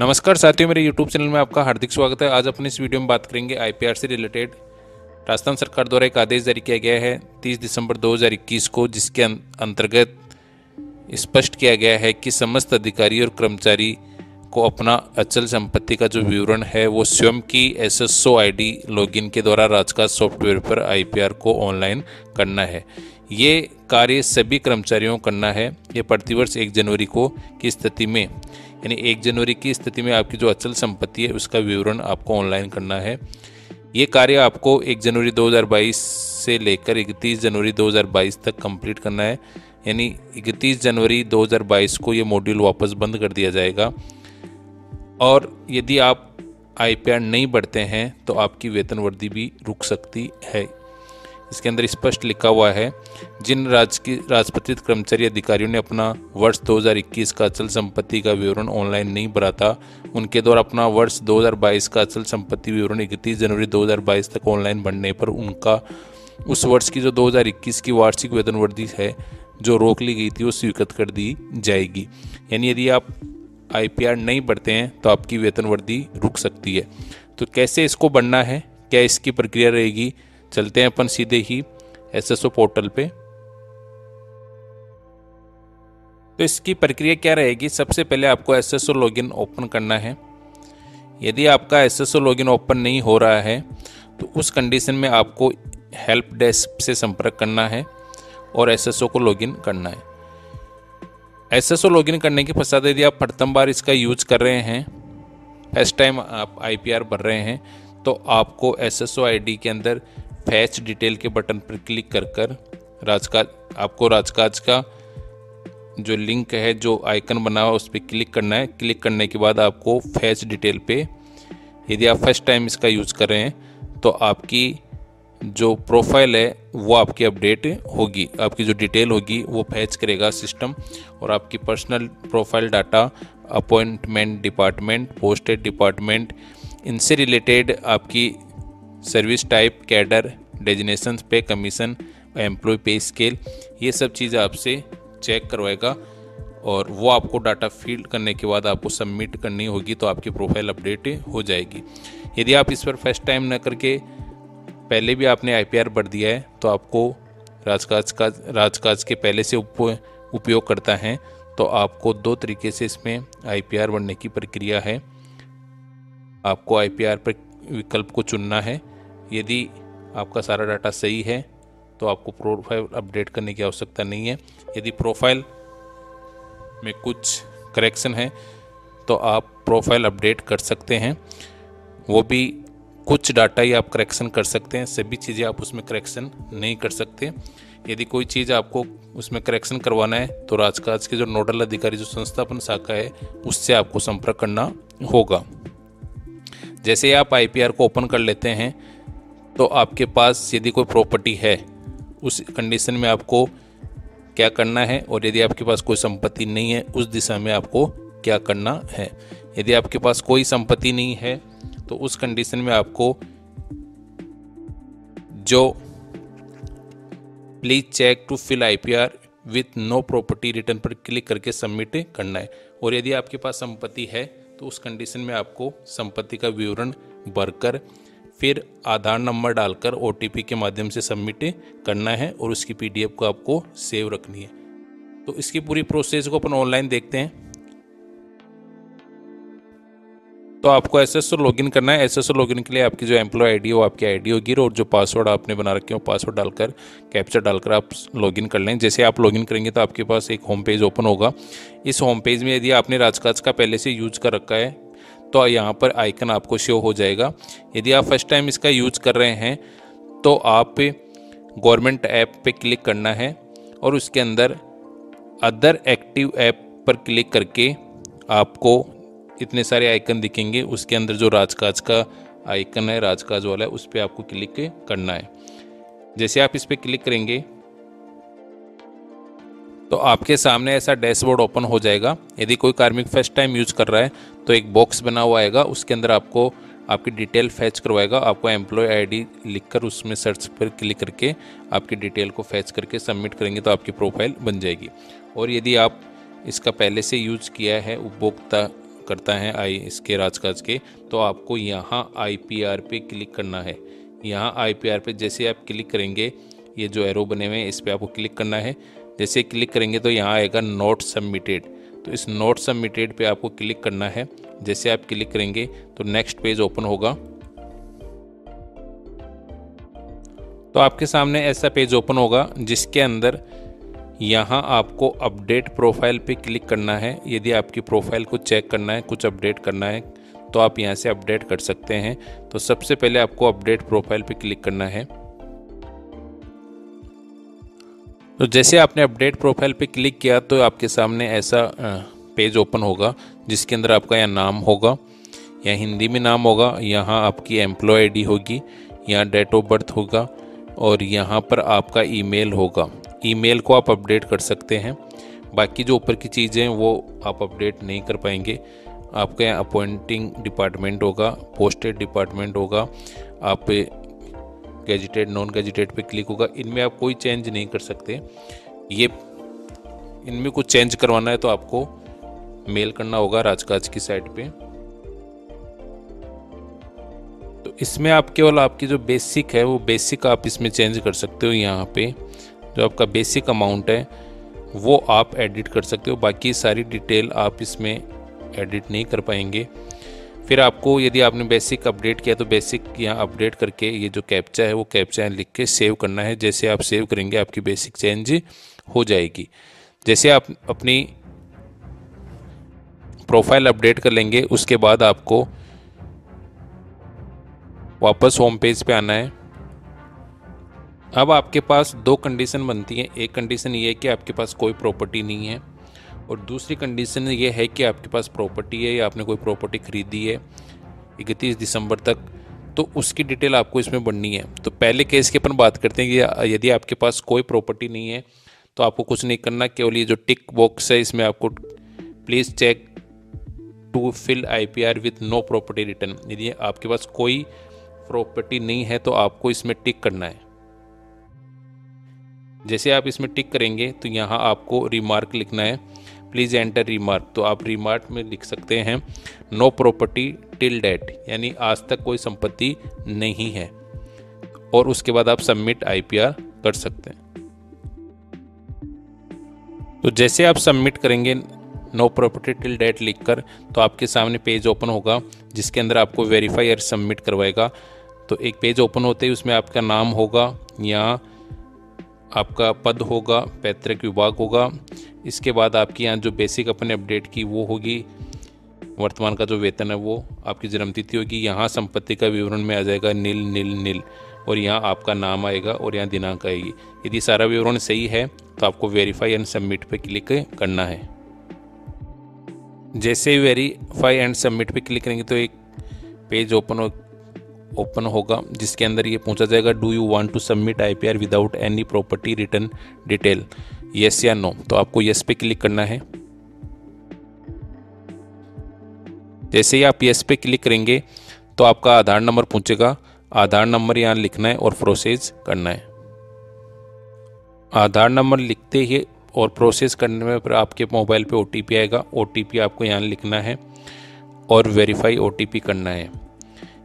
नमस्कार साथियों, मेरे YouTube चैनल में आपका हार्दिक स्वागत है। आज अपने इस वीडियो में बात करेंगे आईपीआर से रिलेटेड। राजस्थान सरकार द्वारा एक आदेश जारी किया गया है 30 दिसंबर 2021 को, जिसके अंतर्गत स्पष्ट किया गया है कि समस्त अधिकारी और कर्मचारी को अपना अचल संपत्ति का जो विवरण है वो स्वयं की SSO ID लॉगिन के द्वारा राजकाज सॉफ्टवेयर पर आईपीआर को ऑनलाइन करना है। ये कार्य सभी कर्मचारियों को करना है। ये प्रतिवर्ष 1 जनवरी को की स्थिति में, यानी 1 जनवरी की स्थिति में आपकी जो अचल संपत्ति है उसका विवरण आपको ऑनलाइन करना है। ये कार्य आपको 1 जनवरी 2022 से लेकर 31 जनवरी 2022 तक कंप्लीट करना है। यानी 31 जनवरी 2022 को ये मॉड्यूल वापस बंद कर दिया जाएगा। और यदि आप आईपीआर नहीं बढ़ते हैं तो आपकी वेतन वृद्धि भी रुक सकती है। इसके अंदर स्पष्ट लिखा हुआ है, जिन राजपत्रित कर्मचारी अधिकारियों ने अपना वर्ष 2021 का अचल संपत्ति का विवरण ऑनलाइन नहीं भरा था, उनके द्वारा अपना वर्ष 2022 का अचल संपत्ति विवरण 31 जनवरी 2022 तक ऑनलाइन भरने पर उनका उस वर्ष की जो 2021 की वार्षिक वेतन वृद्धि है जो रोक ली गई थी वो स्वीकृत कर दी जाएगी। यानी यदि आप आईपीआर नहीं बढ़ते हैं तो आपकी वेतन वृद्धि रुक सकती है। तो कैसे इसको बढ़ना है, क्या इसकी प्रक्रिया रहेगी, चलते हैं अपन सीधे ही SSO पोर्टल पे। तो इसकी प्रक्रिया क्या रहेगी, सबसे पहले आपको SSO लॉगिन ओपन करना है। यदि आपका SSO लॉगिन ओपन नहीं हो रहा है तो उस कंडीशन में आपको हेल्प डेस्क से संपर्क करना है और SSO को लॉगिन करना है। SSO लॉगिन करने के पश्चात यदि आप प्रथम बार इसका यूज कर रहे हैं, फर्स्ट टाइम आप आईपीआर भर रहे हैं, तो आपको SSO ID के अंदर फैच डिटेल के बटन पर क्लिक कर राजकाज का जो लिंक है, जो आइकन बना हुआ उस पर क्लिक करना है। क्लिक करने के बाद आपको फैच डिटेल पे, यदि आप फर्स्ट टाइम इसका यूज़ कर रहे हैं तो आपकी जो प्रोफाइल है वो आपकी अपडेट होगी। आपकी जो डिटेल होगी वो फैच करेगा सिस्टम, और आपकी personal profile data, appointment department, posted department, इनसे रिलेटेड आपकी सर्विस टाइप, कैडर, डेजिनेशन, पे कमीशन, एम्प्लॉय पे स्केल, ये सब चीज़ें आपसे चेक करवाएगा और वो आपको डाटा फीड करने के बाद आपको सबमिट करनी होगी, तो आपकी प्रोफाइल अपडेट हो जाएगी। यदि आप इस पर फर्स्ट टाइम न करके पहले भी आपने आईपीआर भर दिया है तो आपको राजकाज के पहले से उपयोग करता है, तो आपको 2 तरीके से इसमें आईपीआर भरने की प्रक्रिया है। आपको आईपीआर पर विकल्प को चुनना है। यदि आपका सारा डाटा सही है तो आपको प्रोफाइल अपडेट करने की आवश्यकता नहीं है। यदि प्रोफाइल में कुछ करेक्शन है तो आप प्रोफाइल अपडेट कर सकते हैं। वो भी कुछ डाटा ही आप करेक्शन कर सकते हैं, सभी चीज़ें आप उसमें करेक्शन नहीं कर सकते। यदि कोई चीज़ आपको उसमें करेक्शन करवाना है तो राजकाज के जो नोडल अधिकारी, जो संस्थापन शाखा है, उससे आपको संपर्क करना होगा। जैसे ही आप आईपीआर को ओपन कर लेते हैं तो आपके पास यदि कोई प्रॉपर्टी है, उस कंडीशन में आपको क्या करना है, और यदि आपके पास कोई संपत्ति नहीं है उस दिशा में आपको क्या करना है। यदि आपके पास कोई संपत्ति नहीं है तो उस कंडीशन में आपको जो please check to fill IPR with no property return पर क्लिक करके सबमिट करना है। और यदि आपके पास संपत्ति है तो उस कंडीशन में आपको संपत्ति का विवरण भरकर फिर आधार नंबर डालकर OTP के माध्यम से सबमिट करना है और उसकी PDF को आपको सेव रखनी है। तो इसकी पूरी प्रोसेस को अपन ऑनलाइन देखते हैं। तो आपको SSO लॉगिन करना है। SSO लॉगिन के लिए आपकी जो एम्प्लॉय ID है वो आपकी ID होगी, और जो पासवर्ड आपने बना रखे हो पासवर्ड डालकर, कैप्चा डालकर आप लॉगिन कर लें। जैसे आप लॉगिन करेंगे तो आपके पास एक होम पेज ओपन होगा। इस होम पेज में यदि आपने राजकाज का पहले से यूज कर रखा है तो यहाँ पर आइकन आपको शो हो जाएगा। यदि आप फर्स्ट टाइम इसका यूज कर रहे हैं तो आप गवर्नमेंट ऐप पे क्लिक करना है और उसके अंदर अदर एक्टिव ऐप पर क्लिक करके आपको इतने सारे आइकन दिखेंगे। उसके अंदर जो राजकाज का आइकन है, राजकाज वाला है, उस पर आपको क्लिक करना है। जैसे आप इस पर क्लिक करेंगे तो आपके सामने ऐसा डैशबोर्ड ओपन हो जाएगा। यदि कोई कार्मिक फर्स्ट टाइम यूज कर रहा है तो एक बॉक्स बना हुआ आएगा, उसके अंदर आपको आपकी डिटेल फैच करवाएगा। आपको एम्प्लॉय ID लिखकर उसमें सर्च पर क्लिक करके आपकी डिटेल को फैच करके सबमिट करेंगे तो आपकी प्रोफाइल बन जाएगी। और यदि आप इसका पहले से यूज किया है उपभोक्ता करता है इसके राजकाज के, तो आपको यहाँ IPR पे क्लिक करना है। यहाँ IPR पे जैसे आप क्लिक करेंगे, ये जो एरो बने हुए हैं इस पे आपको क्लिक करना है। जैसे क्लिक करेंगे तो यहाँ आएगा नोट सबमिटेड, तो इस नोट सबमिटेड पे आपको क्लिक करना है। जैसे आप क्लिक करेंगे तो नेक्स्ट पेज ओपन होगा। तो आपके सामने ऐसा पेज ओपन होगा जिसके अंदर यहाँ आपको अपडेट प्रोफाइल पे क्लिक करना है। यदि आपकी प्रोफाइल को चेक करना है, कुछ अपडेट करना है, तो आप यहाँ से अपडेट कर सकते हैं। तो सबसे पहले आपको अपडेट प्रोफाइल पे क्लिक करना है। तो जैसे आपने अपडेट प्रोफाइल पे क्लिक किया तो आपके सामने ऐसा पेज ओपन होगा जिसके अंदर आपका यहाँ नाम होगा, यहाँ हिंदी में नाम होगा, यहाँ आपकी एम्प्लॉय ID होगी, यहाँ डेट ऑफ बर्थ होगा और यहाँ पर आपका ईमेल होगा। ईमेल को आप अपडेट कर सकते हैं। बाकी जो ऊपर की चीज़ें वो आप अपडेट नहीं कर पाएंगे। आपका यहाँ अपॉइंटिंग डिपार्टमेंट होगा, पोस्टेड डिपार्टमेंट होगा, आप गैजेटेड नॉन गैजेटेड पे क्लिक होगा। इनमें आप कोई चेंज नहीं कर सकते। ये इनमें कुछ चेंज करवाना है तो आपको मेल करना होगा राजकाज की साइट पे। तो इसमें आप केवल आपकी जो बेसिक है वो बेसिक आप इसमें चेंज कर सकते हो। यहाँ पे जो आपका बेसिक अमाउंट है वो आप एडिट कर सकते हो, बाकी सारी डिटेल आप इसमें एडिट नहीं कर पाएंगे। फिर आपको यदि आपने बेसिक अपडेट किया तो बेसिक यहाँ अपडेट करके ये जो कैप्चा है वो कैप्चा लिख के सेव करना है। जैसे आप सेव करेंगे आपकी बेसिक चेंज हो जाएगी। जैसे आप अपनी प्रोफाइल अपडेट कर लेंगे उसके बाद आपको वापस होम पेज पे आना है। अब आपके पास दो कंडीशन बनती है। एक कंडीशन ये है कि आपके पास कोई प्रॉपर्टी नहीं है और दूसरी कंडीशन ये है कि आपके पास प्रॉपर्टी है या आपने कोई प्रॉपर्टी खरीदी है 31 दिसंबर तक, तो उसकी डिटेल आपको इसमें बढ़नी है। तो पहले केस की अपन बात करते हैं कि यदि आपके पास कोई प्रॉपर्टी नहीं है तो आपको कुछ नहीं करना, केवल ये जो टिक बॉक्स है इसमें आपको please check to fill IPR with no property return. यदि आपके पास कोई प्रॉपर्टी नहीं है तो आपको इसमें टिक करना है। जैसे आप इसमें टिक करेंगे तो यहाँ आपको रिमार्क लिखना है, प्लीज़ एंटर रिमार्क। तो आप रिमार्क में लिख सकते हैं नो प्रॉपर्टी टिल डेट, यानी आज तक कोई संपत्ति नहीं है, और उसके बाद आप सबमिट IPR कर सकते हैं। तो जैसे आप सबमिट करेंगे नो प्रॉपर्टी टिल डेट लिखकर तो आपके सामने पेज ओपन होगा जिसके अंदर आपको वेरीफाई और सबमिट करवाएगा। तो एक पेज ओपन होते ही उसमें आपका नाम होगा, यहाँ आपका पद होगा, पैतृक विभाग होगा, इसके बाद आपकी यहाँ जो बेसिक अपने अपडेट की वो होगी, वर्तमान का जो वेतन है वो, आपकी जन्मतिथि होगी, यहाँ संपत्ति का विवरण में आ जाएगा नील नील नील, और यहाँ आपका नाम आएगा और यहाँ दिनांक आएगी। यदि सारा विवरण सही है तो आपको वेरीफाई एंड सबमिट पे क्लिक करना है। जैसे ही वेरीफाई एंड सबमिट पे क्लिक करेंगे तो एक पेज ओपन होगा जिसके अंदर ये पूछा जाएगा do you want to submit IPR without any property return detail, yes या नो। तो आपको यस पे क्लिक करना है। जैसे ही आप यस पे क्लिक करेंगे तो आपका आधार नंबर पूछेगा, आधार नंबर यहाँ लिखना है और प्रोसेस करना है। आधार नंबर लिखते ही और प्रोसेस करने में फिर आपके मोबाइल पे OTP आएगा, OTP आपको यहाँ लिखना है और वेरीफाई OTP करना है।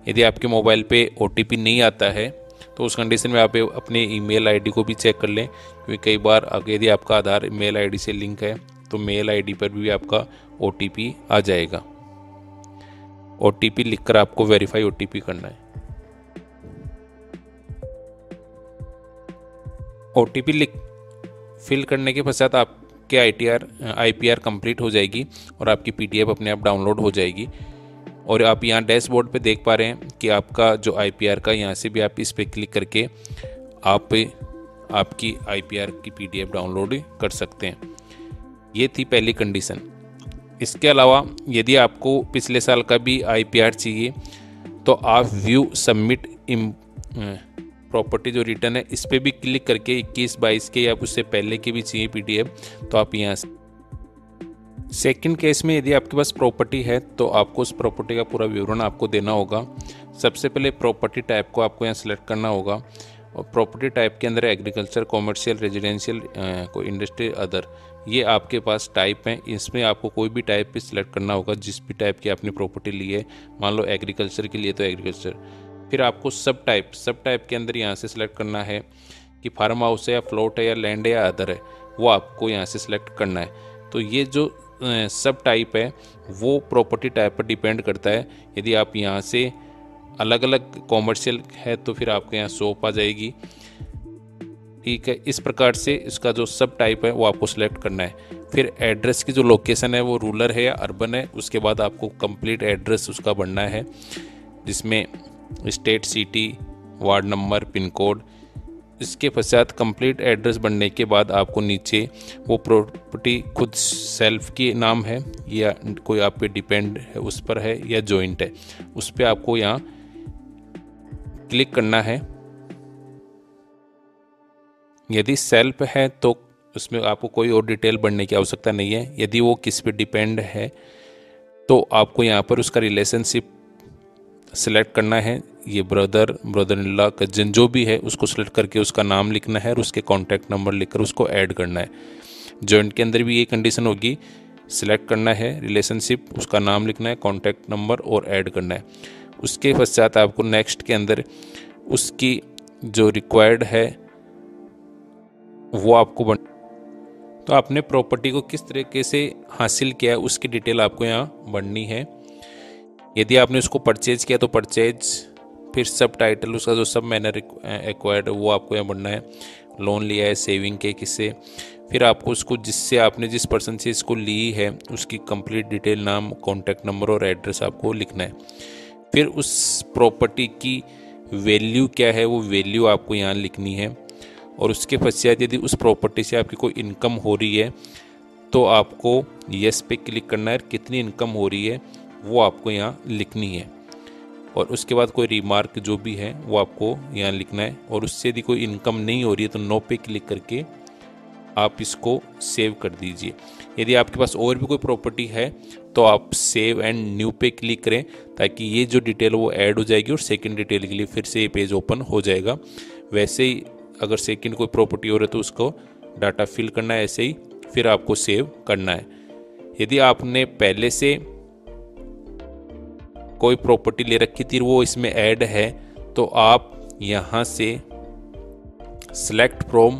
यदि आपके मोबाइल पे OTP नहीं आता है तो उस कंडीशन में आप अपने ईमेल ID को भी चेक कर लें, क्योंकि कई बार यदि आपका आधार मेल ID से लिंक है तो मेल ID पर भी आपका OTP आ जाएगा। OTP लिखकर आपको वेरीफाई OTP करना है। OTP फिल करने के पश्चात आपके IPR कंप्लीट हो जाएगी और आपकी PDF अपने आप डाउनलोड हो जाएगी। और आप यहाँ डैशबोर्ड पे देख पा रहे हैं कि आपका जो IPR का, यहाँ से भी आप इस पर क्लिक करके आप आपकी IPR की PDF डाउनलोड कर सकते हैं। ये थी पहली कंडीशन। इसके अलावा यदि आपको पिछले साल का भी IPR चाहिए तो आप व्यू सबमिट प्रॉपर्टी जो रिटर्न है इस पर भी क्लिक करके 21-22 के या उससे पहले के भी चाहिए PDF तो आप यहाँ से। सेकंड केस में यदि आपके पास प्रॉपर्टी है तो आपको उस प्रॉपर्टी का पूरा विवरण आपको देना होगा। सबसे पहले प्रॉपर्टी टाइप को आपको यहाँ सेलेक्ट करना होगा और प्रॉपर्टी टाइप के अंदर एग्रीकल्चर, कॉमर्शियल, रेजिडेंशियल, कोई इंडस्ट्री, अदर, ये आपके पास टाइप हैं, इसमें आपको कोई भी टाइप पे सिलेक्ट करना होगा, जिस भी टाइप की आपने प्रॉपर्टी ली है। मान लो एग्रीकल्चर के लिए तो एग्रीकल्चर। फिर आपको सब टाइप के अंदर यहाँ से सिलेक्ट करना है कि फार्म हाउस है या प्लॉट है या लैंड है या अदर है, वो आपको यहाँ से सिलेक्ट करना है। तो ये जो सब टाइप है वो प्रॉपर्टी टाइप पर डिपेंड करता है। यदि आप यहाँ से अलग अलग कॉमर्शियल है तो फिर आपके यहाँ शॉप आ जाएगी। ठीक है, इस प्रकार से इसका जो सब टाइप है वो आपको सिलेक्ट करना है। फिर एड्रेस की जो लोकेशन है वो रूरल है या अर्बन है, उसके बाद आपको कंप्लीट एड्रेस उसका बनना है, जिसमें state, city, ward number, pin code. इसके पश्चात कंप्लीट एड्रेस बनने के बाद आपको नीचे वो प्रॉपर्टी खुद सेल्फ की नाम है या कोई आप पे डिपेंड है उस पर है या जॉइंट है, उस पर आपको यहाँ क्लिक करना है। यदि सेल्फ है तो उसमें आपको कोई और डिटेल भरने की आवश्यकता नहीं है। यदि वो किस पे डिपेंड है तो आपको यहाँ पर उसका रिलेशनशिप सिलेक्ट करना है। ये ब्रदर इन लॉ, कजिन जो भी है उसको सिलेक्ट करके उसका नाम लिखना है और उसके कॉन्टैक्ट नंबर लिखकर उसको ऐड करना है। जॉइंट के अंदर भी ये कंडीशन होगी, सिलेक्ट करना है रिलेशनशिप, उसका नाम लिखना है, कॉन्टैक्ट नंबर और ऐड करना है। उसके पश्चात आपको नेक्स्ट के अंदर उसकी जो रिक्वायर्ड है वो आपको तो आपने प्रॉपर्टी को किस तरीके से हासिल किया है उसकी डिटेल आपको यहाँ बढ़नी है। यदि आपने उसको परचेज किया तो परचेज, फिर सब टाइटल उसका जो सब मैनर एक्वायर्ड वो आपको यहाँ बढ़ना है। लोन लिया है, सेविंग के किससे, फिर आपको उसको जिससे आपने जिस पर्सन से इसको ली है उसकी कंप्लीट डिटेल, नाम, कॉन्टैक्ट नंबर और एड्रेस आपको लिखना है। फिर उस प्रॉपर्टी की वैल्यू क्या है वो वैल्यू आपको यहाँ लिखनी है। और उसके पश्चात यदि उस प्रॉपर्टी से आपकी कोई इनकम हो रही है तो आपको यस पे क्लिक करना है। कितनी इनकम हो रही है वो आपको यहाँ लिखनी है। और उसके बाद कोई रिमार्क जो भी है वो आपको यहाँ लिखना है। और उससे यदि कोई इनकम नहीं हो रही है तो नो पे क्लिक करके आप इसको सेव कर दीजिए। यदि आपके पास और भी कोई प्रॉपर्टी है तो आप सेव एंड न्यू पे क्लिक करें, ताकि ये जो डिटेल वो ऐड हो जाएगी और सेकंड डिटेल के लिए फिर से ये पेज ओपन हो जाएगा। वैसे ही अगर सेकंड कोई प्रॉपर्टी हो रही है तो उसको डाटा फिल करना है ऐसे ही, फिर आपको सेव करना है। यदि आपने पहले से कोई प्रॉपर्टी ले रखी थी वो इसमें ऐड है तो आप यहाँ से सेलेक्ट फ्रॉम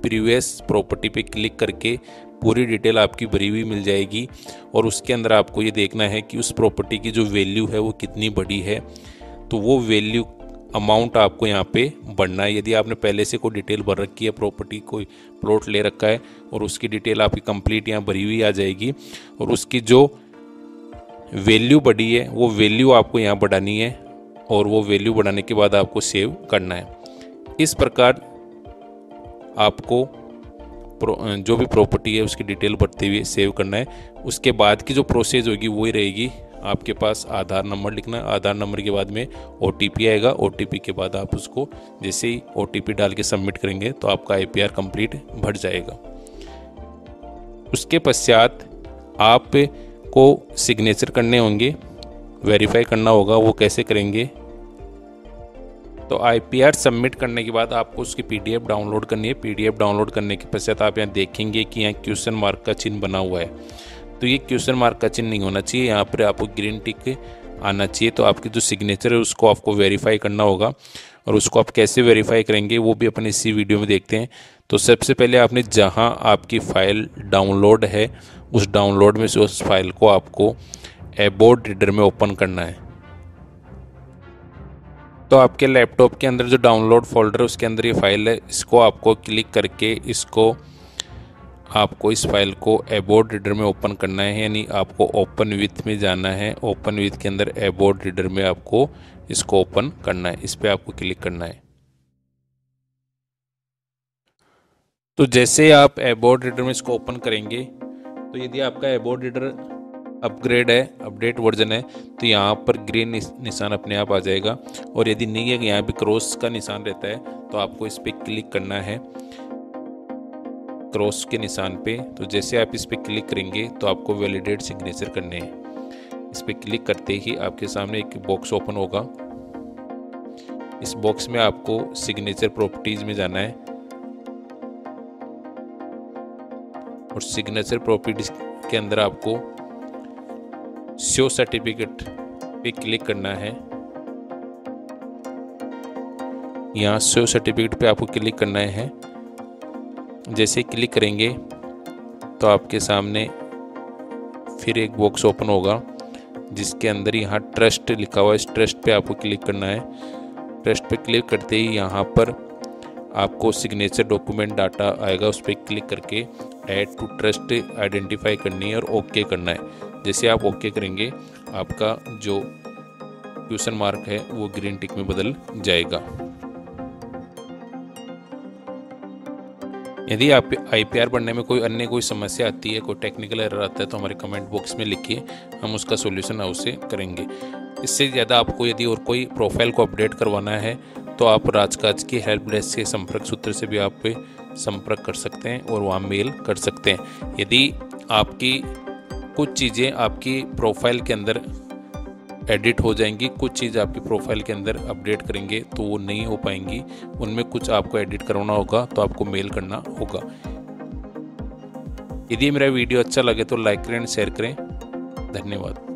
प्रीवियस प्रॉपर्टी पे क्लिक करके पूरी डिटेल आपकी भरी हुई मिल जाएगी। और उसके अंदर आपको ये देखना है कि उस प्रॉपर्टी की जो वैल्यू है वो कितनी बड़ी है, तो वो वैल्यू अमाउंट आपको यहाँ पे बढ़ना है। यदि आपने पहले से कोई डिटेल भर रखी है, प्रॉपर्टी कोई प्लॉट ले रखा है और उसकी डिटेल आपकी कंप्लीट यहाँ भरी हुई आ जाएगी और उसकी जो वैल्यू बढ़ी है वो वैल्यू आपको यहाँ बढ़ानी है और वो वैल्यू बढ़ाने के बाद आपको सेव करना है। इस प्रकार आपको जो भी प्रॉपर्टी है उसकी डिटेल भरते हुए सेव करना है। उसके बाद की जो प्रोसेस होगी वही रहेगी, आपके पास आधार नंबर लिखना है। आधार नंबर के बाद में OTP आएगा। OTP के बाद आप उसको जैसे ही OTP डाल के सबमिट करेंगे तो आपका IPR कंप्लीट भर जाएगा। उसके पश्चात आप को सिग्नेचर करने होंगे, वेरीफाई करना होगा। वो कैसे करेंगे, तो IPR सबमिट करने के बाद आपको उसकी PDF डाउनलोड करनी है। PDF डाउनलोड करने के पश्चात आप यहाँ देखेंगे कि यहाँ क्वेश्चन मार्क का चिन्ह बना हुआ है, तो ये क्वेश्चन मार्क का चिन्ह नहीं होना चाहिए, यहाँ पर आपको ग्रीन टिक आना चाहिए। तो आपकी जो सिग्नेचर है उसको आपको वेरीफाई करना होगा और उसको आप कैसे वेरीफाई करेंगे वो भी अपन इसी वीडियो में देखते हैं। तो सबसे पहले आपने जहाँ आपकी फ़ाइल डाउनलोड है उस डाउनलोड में से उस फाइल को आपको एबोर्ड रीडर में ओपन करना है। तो आपके लैपटॉप के अंदर जो डाउनलोड फोल्डर है उसके अंदर ये फाइल है, इसको आपको क्लिक करके आपको इस फाइल को एबोर्ड रीडर में ओपन करना है, यानी आपको ओपन विथ में जाना है। ओपन विथ के अंदर एबोर्ड रीडर में आपको इसको ओपन करना है, इस पर आपको क्लिक करना है। तो जैसे आप एबोर्ड रीडर में इसको ओपन करेंगे तो यदि आपका एबोर्ड रीडर अपग्रेड है, अपडेट वर्जन है, तो यहाँ पर ग्रीन निशान अपने आप आ जाएगा। और यदि नहीं है, यहाँ पे क्रॉस का निशान रहता है, तो आपको इस पर क्लिक करना है, क्रॉस के निशान पे। तो जैसे आप इस पर क्लिक करेंगे तो आपको वैलिडेट सिग्नेचर करने हैं। इस पर क्लिक करते ही आपके सामने एक बॉक्स ओपन होगा। इस बॉक्स में आपको सिग्नेचर प्रॉपर्टीज में जाना है और सिग्नेचर प्रॉपर्टीज के अंदर आपको शो सर्टिफिकेट पे क्लिक करना है। यहाँ शो सर्टिफिकेट पे आपको क्लिक करना है। जैसे क्लिक करेंगे तो आपके सामने फिर एक बॉक्स ओपन होगा जिसके अंदर यहाँ ट्रस्ट लिखा हुआ है। इस ट्रस्ट पे आपको क्लिक करना है। ट्रस्ट पे क्लिक करते ही यहाँ पर आपको सिग्नेचर डॉक्यूमेंट डाटा आएगा, उस पर क्लिक करके ऐड टू ट्रस्ट आइडेंटिफाई करनी है और ओके करना है। जैसे आप ओके करेंगे आपका जो क्वेश्चन मार्क है वो ग्रीन टिक में बदल जाएगा। यदि आप IPR बनने में कोई समस्या आती है, कोई टेक्निकल एरर आता है तो हमारे कमेंट बॉक्स में लिखिए, हम उसका सॉल्यूशन अवश्य करेंगे। इससे ज़्यादा आपको यदि और कोई प्रोफाइल को अपडेट करवाना है तो आप राजकाज की हेल्प डेस्क के संपर्क सूत्र से भी आप संपर्क कर सकते हैं और वहाँ मेल कर सकते हैं। यदि आपकी कुछ चीज़ें आपकी प्रोफाइल के अंदर एडिट हो जाएंगी, कुछ चीज़ आपकी प्रोफाइल के अंदर अपडेट करेंगे तो वो नहीं हो पाएंगी, उनमें कुछ आपको एडिट करवाना होगा तो आपको मेल करना होगा। यदि मेरा वीडियो अच्छा लगे तो लाइक करें, शेयर करें। धन्यवाद।